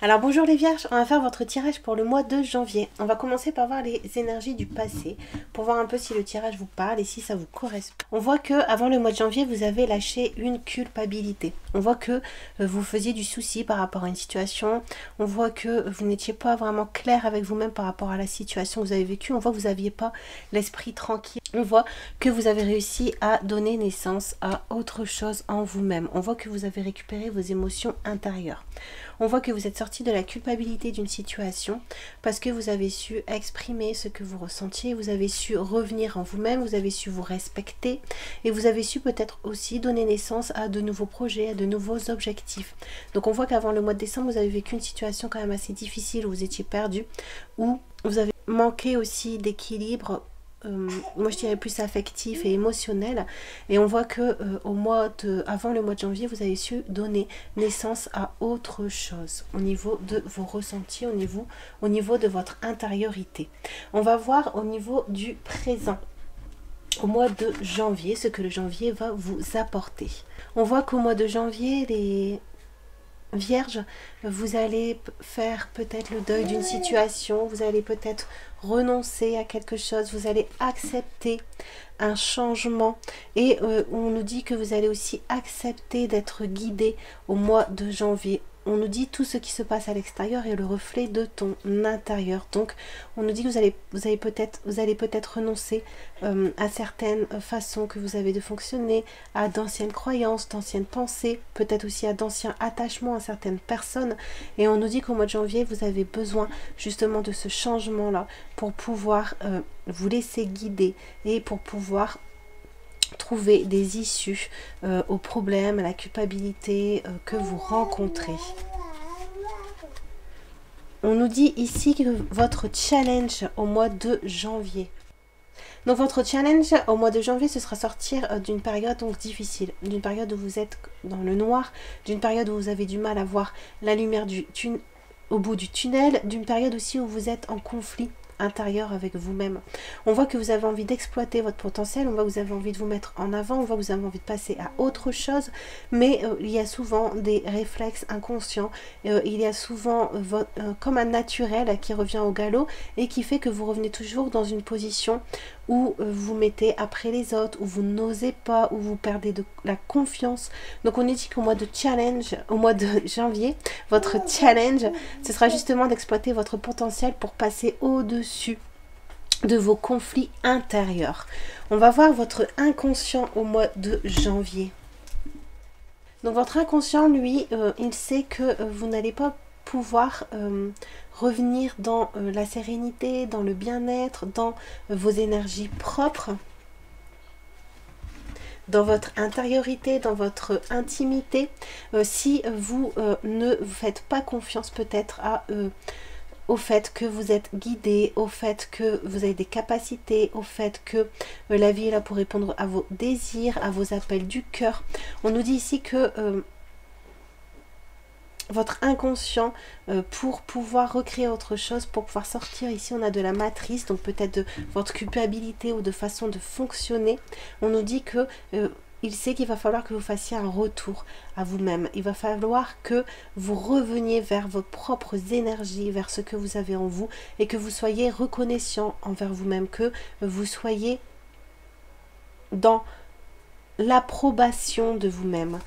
Alors bonjour les vierges, on va faire votre tirage pour le mois de janvier. On va commencer par voir les énergies du passé pour voir un peu si le tirage vous parle et si ça vous correspond. On voit que avant le mois de janvier, vous avez lâché une culpabilité. On voit que vous faisiez du souci par rapport à une situation. On voit que vous n'étiez pas vraiment clair avec vous-même par rapport à la situation que vous avez vécue. On voit que vous n'aviez pas l'esprit tranquille. On voit que vous avez réussi à donner naissance à autre chose en vous-même. On voit que vous avez récupéré vos émotions intérieures. On voit que vous êtes sorti de la culpabilité d'une situation parce que vous avez su exprimer ce que vous ressentiez, vous avez su revenir en vous-même, vous avez su vous respecter et vous avez su peut-être aussi donner naissance à de nouveaux projets, à de nouveaux objectifs. Donc on voit qu'avant le mois de décembre, vous avez vécu une situation quand même assez difficile où vous étiez perdu, où vous avez manqué aussi d'équilibre. Moi je dirais plus affectif et émotionnel, et on voit que avant le mois de janvier, vous avez su donner naissance à autre chose au niveau de vos ressentis, au niveau de votre intériorité. On va voir au niveau du présent, au mois de janvier, ce que le janvier va vous apporter. On voit qu'au mois de janvier, les Vierge, vous allez faire peut-être le deuil d'une situation, vous allez peut-être renoncer à quelque chose, vous allez accepter un changement et on nous dit que vous allez aussi accepter d'être guidé au mois de janvier. On nous dit tout ce qui se passe à l'extérieur est le reflet de ton intérieur. Donc, on nous dit que vous allez peut-être renoncer à certaines façons que vous avez de fonctionner, à d'anciennes croyances, d'anciennes pensées, peut-être aussi à d'anciens attachements à certaines personnes. Et on nous dit qu'au mois de janvier, vous avez besoin justement de ce changement-là pour pouvoir vous laisser guider et pour pouvoir trouver des issues aux problèmes, à la culpabilité que vous rencontrez. On nous dit ici que votre challenge au mois de janvier. Donc votre challenge au mois de janvier, ce sera sortir d'une période donc difficile, d'une période où vous êtes dans le noir, d'une période où vous avez du mal à voir la lumière au bout du tunnel, d'une période aussi où vous êtes en conflit intérieur avec vous-même. On voit que vous avez envie d'exploiter votre potentiel, on voit que vous avez envie de vous mettre en avant, on voit que vous avez envie de passer à autre chose, mais il y a souvent des réflexes inconscients, il y a souvent comme un naturel qui revient au galop et qui fait que vous revenez toujours dans une position où vous mettez après les autres, où vous n'osez pas, où vous perdez de la confiance. Donc on nous dit qu'au mois de challenge, au mois de janvier, votre challenge, ce sera justement d'exploiter votre potentiel pour passer au-dessus de vos conflits intérieurs. On va voir votre inconscient au mois de janvier. Donc votre inconscient, lui, il sait que vous n'allez pas pouvoir revenir dans la sérénité, dans le bien-être, dans vos énergies propres, dans votre intériorité, dans votre intimité, si vous ne vous faites pas confiance peut-être au fait que vous êtes guidé, au fait que vous avez des capacités, au fait que la vie est là pour répondre à vos désirs, à vos appels du cœur. On nous dit ici que votre inconscient, pour pouvoir recréer autre chose, pour pouvoir sortir, ici on a de la matrice, donc peut-être de votre culpabilité ou de façon de fonctionner. On nous dit que il sait qu'il va falloir que vous fassiez un retour à vous-même. Il va falloir que vous reveniez vers vos propres énergies, vers ce que vous avez en vous, et que vous soyez reconnaissant envers vous-même, que vous soyez dans l'approbation de vous-même.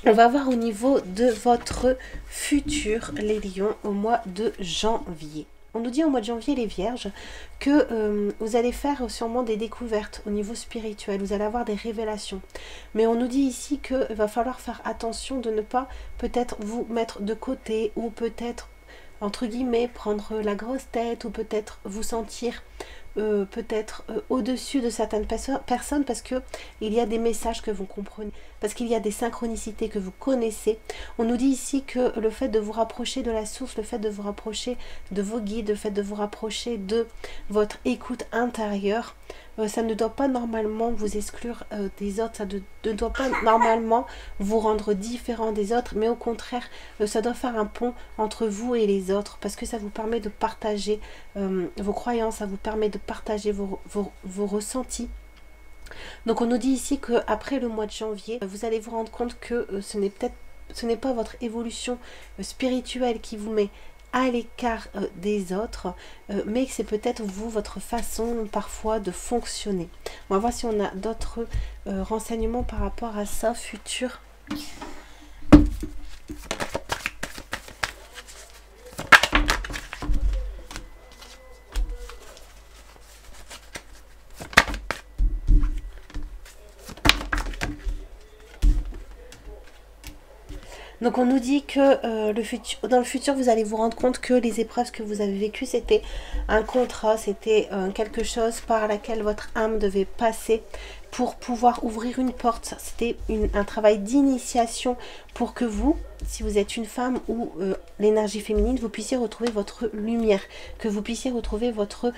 On va voir au niveau de votre futur, les lions, au mois de janvier. On nous dit au mois de janvier, les vierges, que vous allez faire sûrement des découvertes au niveau spirituel, vous allez avoir des révélations. Mais on nous dit ici qu'il va falloir faire attention de ne pas peut-être vous mettre de côté ou peut-être, entre guillemets, prendre la grosse tête ou peut-être vous sentir au-dessus de certaines personnes parce que il y a des messages que vous comprenez, parce qu'il y a des synchronicités que vous connaissez. On nous dit ici que le fait de vous rapprocher de la source, le fait de vous rapprocher de vos guides, le fait de vous rapprocher de votre écoute intérieure, ça ne doit pas normalement vous exclure des autres, ça ne doit pas normalement vous rendre différent des autres, mais au contraire, ça doit faire un pont entre vous et les autres, parce que ça vous permet de partager vos croyances, ça vous permet de partager vos ressentis. Donc on nous dit ici qu'après le mois de janvier, vous allez vous rendre compte que ce n'est peut-être ce n'est pas votre évolution spirituelle qui vous met à l'écart des autres, mais que c'est peut-être vous, votre façon parfois de fonctionner. On va voir si on a d'autres renseignements par rapport à ça, futur. Donc on nous dit que dans le futur, vous allez vous rendre compte que les épreuves que vous avez vécues, c'était un contrat, c'était quelque chose par laquelle votre âme devait passer pour pouvoir ouvrir une porte. C'était un travail d'initiation pour que vous, si vous êtes une femme ou l'énergie féminine, vous puissiez retrouver votre lumière, que vous puissiez retrouver votre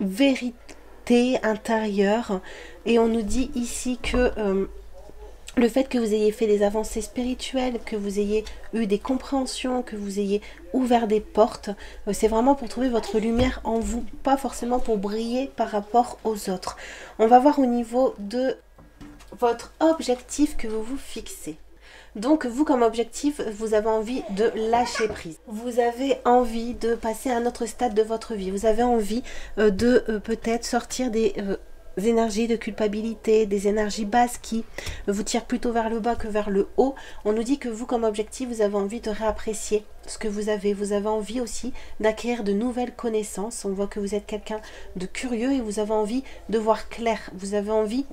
vérité intérieure. Et on nous dit ici que... le fait que vous ayez fait des avancées spirituelles, que vous ayez eu des compréhensions, que vous ayez ouvert des portes, c'est vraiment pour trouver votre lumière en vous, pas forcément pour briller par rapport aux autres. On va voir au niveau de votre objectif que vous vous fixez. Donc vous, comme objectif, vous avez envie de lâcher prise. Vous avez envie de passer à un autre stade de votre vie. Vous avez envie de peut-être sortir des... énergies de culpabilité, des énergies basses qui vous tirent plutôt vers le bas que vers le haut. On nous dit que vous, comme objectif, vous avez envie de réapprécier ce que vous avez. Vous avez envie aussi d'acquérir de nouvelles connaissances. On voit que vous êtes quelqu'un de curieux et vous avez envie de voir clair. Vous avez envie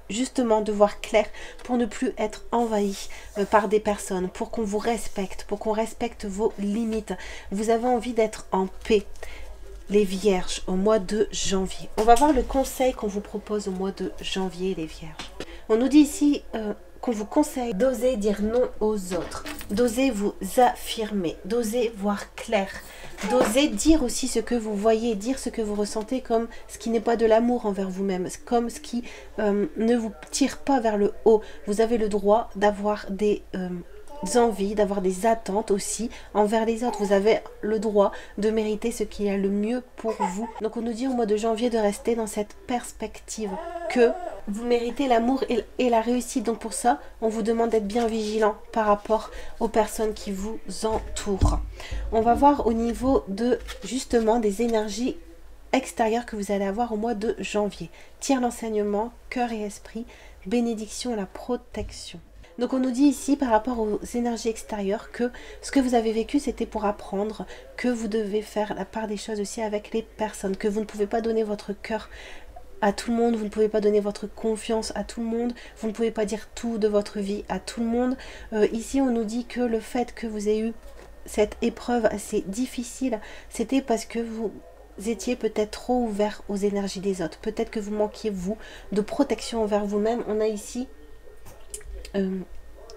justement de voir clair pour ne plus être envahi par des personnes, pour qu'on vous respecte, pour qu'on respecte vos limites. Vous avez envie d'être en paix. Les vierges, au mois de janvier. On va voir le conseil qu'on vous propose au mois de janvier, les vierges. On nous dit ici qu'on vous conseille d'oser dire non aux autres, d'oser vous affirmer, d'oser voir clair, d'oser dire aussi ce que vous voyez, dire ce que vous ressentez comme ce qui n'est pas de l'amour envers vous-même, comme ce qui ne vous tire pas vers le haut. Vous avez le droit d'avoir des... envies, d'avoir des attentes aussi envers les autres. Vous avez le droit de mériter ce qui est le mieux pour vous. Donc on nous dit au mois de janvier de rester dans cette perspective que vous méritez l'amour et la réussite. Donc pour ça, on vous demande d'être bien vigilant par rapport aux personnes qui vous entourent. On va voir au niveau de justement des énergies extérieures que vous allez avoir au mois de janvier. Tire l'enseignement, cœur et esprit, bénédiction et la protection. Donc on nous dit ici par rapport aux énergies extérieures que ce que vous avez vécu c'était pour apprendre, que vous devez faire la part des choses aussi avec les personnes, que vous ne pouvez pas donner votre cœur à tout le monde, vous ne pouvez pas donner votre confiance à tout le monde, vous ne pouvez pas dire tout de votre vie à tout le monde. Ici on nous dit que le fait que vous ayez eu cette épreuve assez difficile, c'était parce que vous étiez peut-être trop ouvert aux énergies des autres, peut-être que vous manquiez vous de protection envers vous-même. On a ici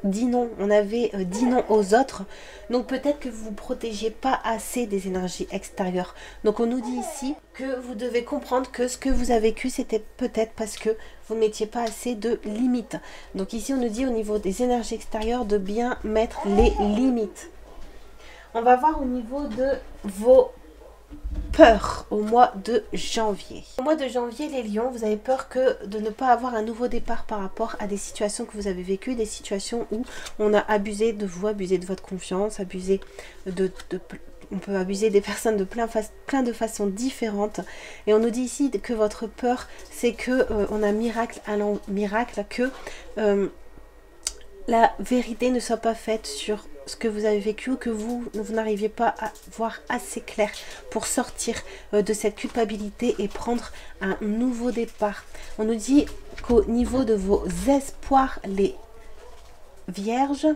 dit non, on avait dit non aux autres, donc peut-être que vous ne vous protégiez pas assez des énergies extérieures. Donc on nous dit ici que vous devez comprendre que ce que vous avez vécu c'était peut-être parce que vous ne mettiez pas assez de limites. Donc ici on nous dit au niveau des énergies extérieures de bien mettre les limites. On va voir au niveau de vos peur au mois de janvier. Au mois de janvier, les lions, vous avez peur de ne pas avoir un nouveau départ par rapport à des situations que vous avez vécues, des situations où on a abusé de vous, abusé de votre confiance, abusé on peut abuser des personnes de plein de façons différentes. Et on nous dit ici que votre peur, c'est que on a miracle allant miracle, que la vérité ne soit pas faite sur ce que vous avez vécu, ou que vous n'arriviez pas à voir assez clair pour sortir de cette culpabilité et prendre un nouveau départ. On nous dit qu'au niveau de vos espoirs, les vierges,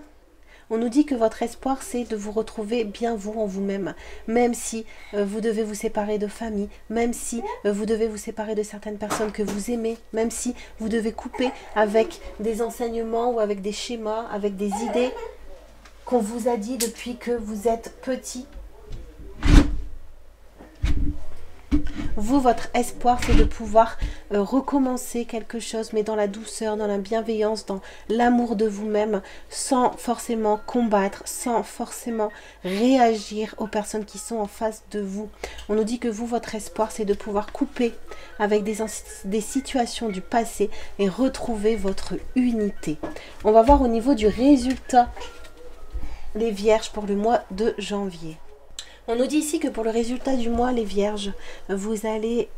on nous dit que votre espoir c'est de vous retrouver bien vous en vous-même, même si vous devez vous séparer de famille, même si vous devez vous séparer de certaines personnes que vous aimez, même si vous devez couper avec des enseignements ou avec des schémas, avec des idées qu'on vous a dit depuis que vous êtes petit. Vous, votre espoir, c'est de pouvoir recommencer quelque chose, mais dans la douceur, dans la bienveillance, dans l'amour de vous-même, sans forcément combattre, sans forcément réagir aux personnes qui sont en face de vous. On nous dit que vous, votre espoir, c'est de pouvoir couper avec des situations du passé et retrouver votre unité. On va voir au niveau du résultat, les Vierges, pour le mois de janvier. On nous dit ici que pour le résultat du mois, les Vierges, vous allez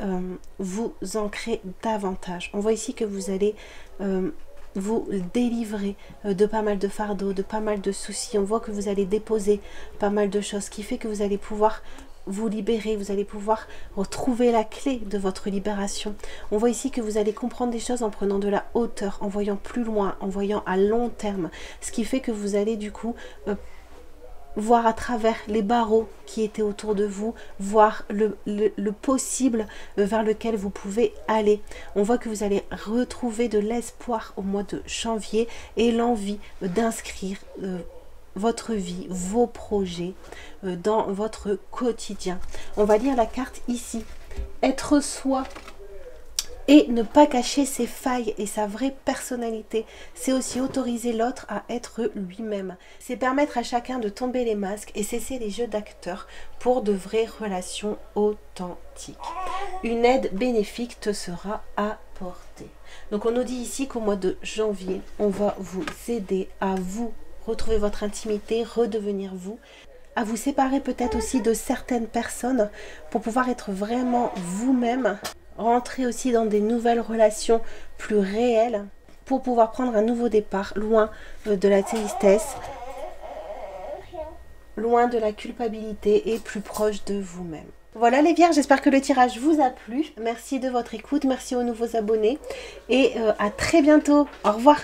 vous ancrer davantage. On voit ici que vous allez vous délivrer de pas mal de fardeaux, de pas mal de soucis. On voit que vous allez déposer pas mal de choses, ce qui fait que vous allez pouvoir vous libérer, vous allez pouvoir retrouver la clé de votre libération. On voit ici que vous allez comprendre des choses en prenant de la hauteur, en voyant plus loin, en voyant à long terme, ce qui fait que vous allez du coup voir à travers les barreaux qui étaient autour de vous, voir le possible vers lequel vous pouvez aller. On voit que vous allez retrouver de l'espoir au mois de janvier et l'envie d'inscrire votre vie, vos projets dans votre quotidien. On va lire la carte ici. Être soi et ne pas cacher ses failles et sa vraie personnalité. C'est aussi autoriser l'autre à être lui-même. C'est permettre à chacun de tomber les masques et cesser les jeux d'acteurs pour de vraies relations authentiques. Une aide bénéfique te sera apportée. Donc on nous dit ici qu'au mois de janvier, on va vous aider à vous retrouver votre intimité, redevenir vous, à vous séparer peut-être aussi de certaines personnes pour pouvoir être vraiment vous-même, rentrer aussi dans des nouvelles relations plus réelles pour pouvoir prendre un nouveau départ, loin de la tristesse, loin de la culpabilité et plus proche de vous-même. Voilà les Vierges, j'espère que le tirage vous a plu. Merci de votre écoute, merci aux nouveaux abonnés et à très bientôt. Au revoir.